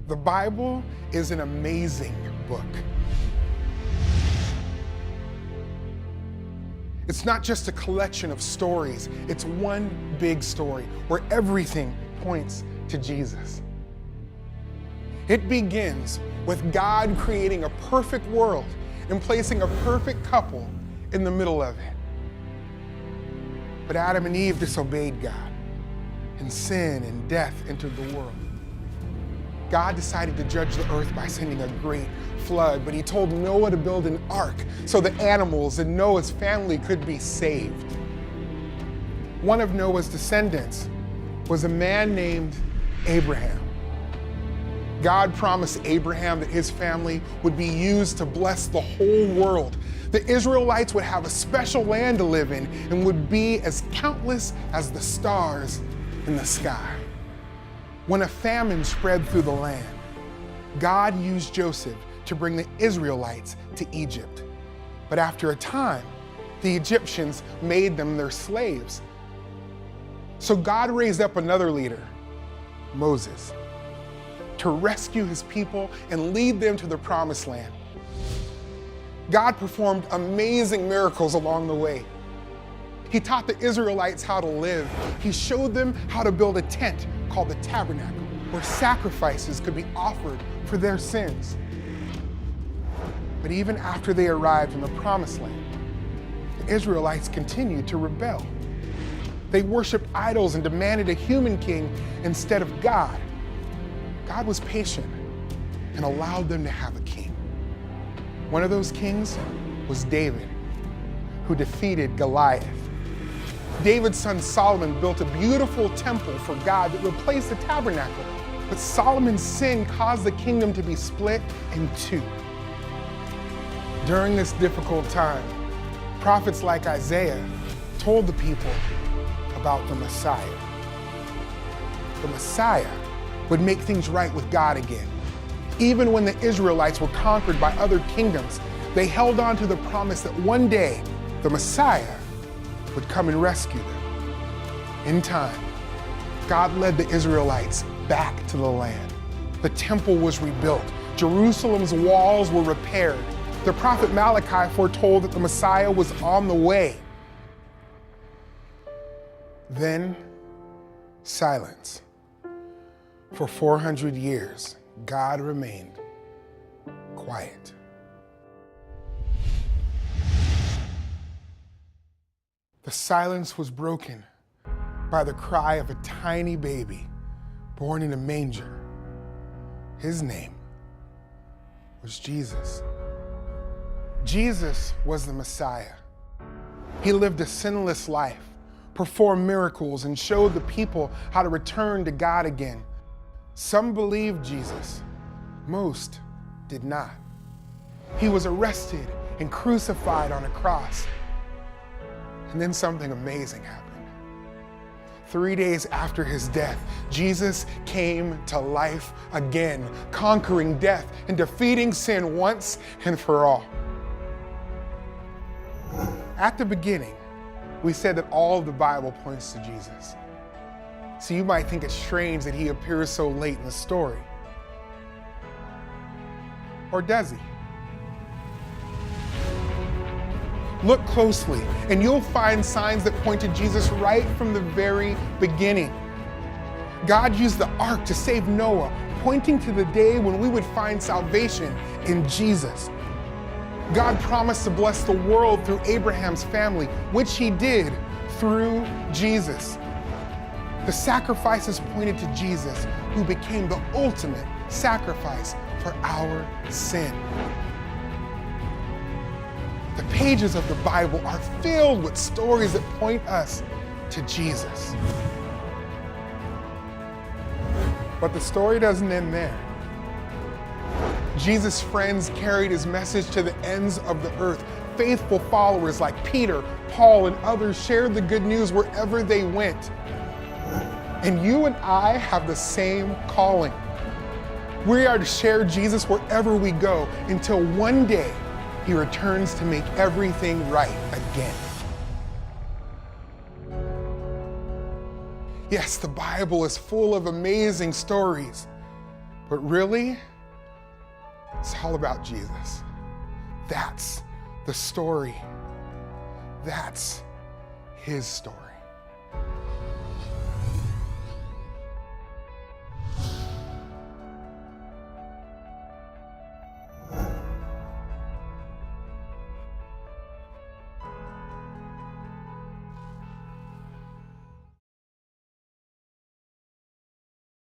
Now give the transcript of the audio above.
The Bible is an amazing book. It's not just a collection of stories. It's one big story where everything points to Jesus. It begins with God creating a perfect world and placing a perfect couple in the middle of it. But Adam and Eve disobeyed God, and sin and death entered the world. God decided to judge the earth by sending a great flood, but he told Noah to build an ark so the animals and Noah's family could be saved. One of Noah's descendants was a man named Abraham. God promised Abraham that his family would be used to bless the whole world. The Israelites would have a special land to live in and would be as countless as the stars in the sky. When a famine spread through the land, God used Joseph to bring the Israelites to Egypt. But after a time, the Egyptians made them their slaves. So God raised up another leader, Moses, to rescue his people and lead them to the promised land. God performed amazing miracles along the way. He taught the Israelites how to live. He showed them how to build a tent called the tabernacle, where sacrifices could be offered for their sins. But even after they arrived in the promised land, the Israelites continued to rebel. They worshiped idols and demanded a human king instead of God. God was patient and allowed them to have a king. One of those kings was David, who defeated Goliath. David's son Solomon built a beautiful temple for God that replaced the tabernacle, but Solomon's sin caused the kingdom to be split in two. During this difficult time, prophets like Isaiah told the people about the Messiah. The Messiah would make things right with God again. Even when the Israelites were conquered by other kingdoms, they held on to the promise that one day the Messiah would come and rescue them. In time, God led the Israelites back to the land. The temple was rebuilt. Jerusalem's walls were repaired. The prophet Malachi foretold that the Messiah was on the way. Then, silence. For 400 years, God remained quiet. The silence was broken by the cry of a tiny baby born in a manger. His name was Jesus. Jesus was the Messiah. He lived a sinless life, performed miracles, and showed the people how to return to God again. Some believed Jesus, most did not. He was arrested and crucified on a cross. And then something amazing happened. 3 days after his death, Jesus came to life again, conquering death and defeating sin once and for all. At the beginning, we said that all of the Bible points to Jesus. So you might think it's strange that he appears so late in the story. Or does he? Look closely, and you'll find signs that point to Jesus right from the very beginning. God used the ark to save Noah, pointing to the day when we would find salvation in Jesus. God promised to bless the world through Abraham's family, which he did through Jesus. The sacrifices pointed to Jesus, who became the ultimate sacrifice for our sin. The pages of the Bible are filled with stories that point us to Jesus. But the story doesn't end there. Jesus' friends carried his message to the ends of the earth. Faithful followers like Peter, Paul, and others shared the good news wherever they went. And you and I have the same calling. We are to share Jesus wherever we go until one day he returns to make everything right again. Yes, the Bible is full of amazing stories, But really, it's all about Jesus. That's the story. That's his story.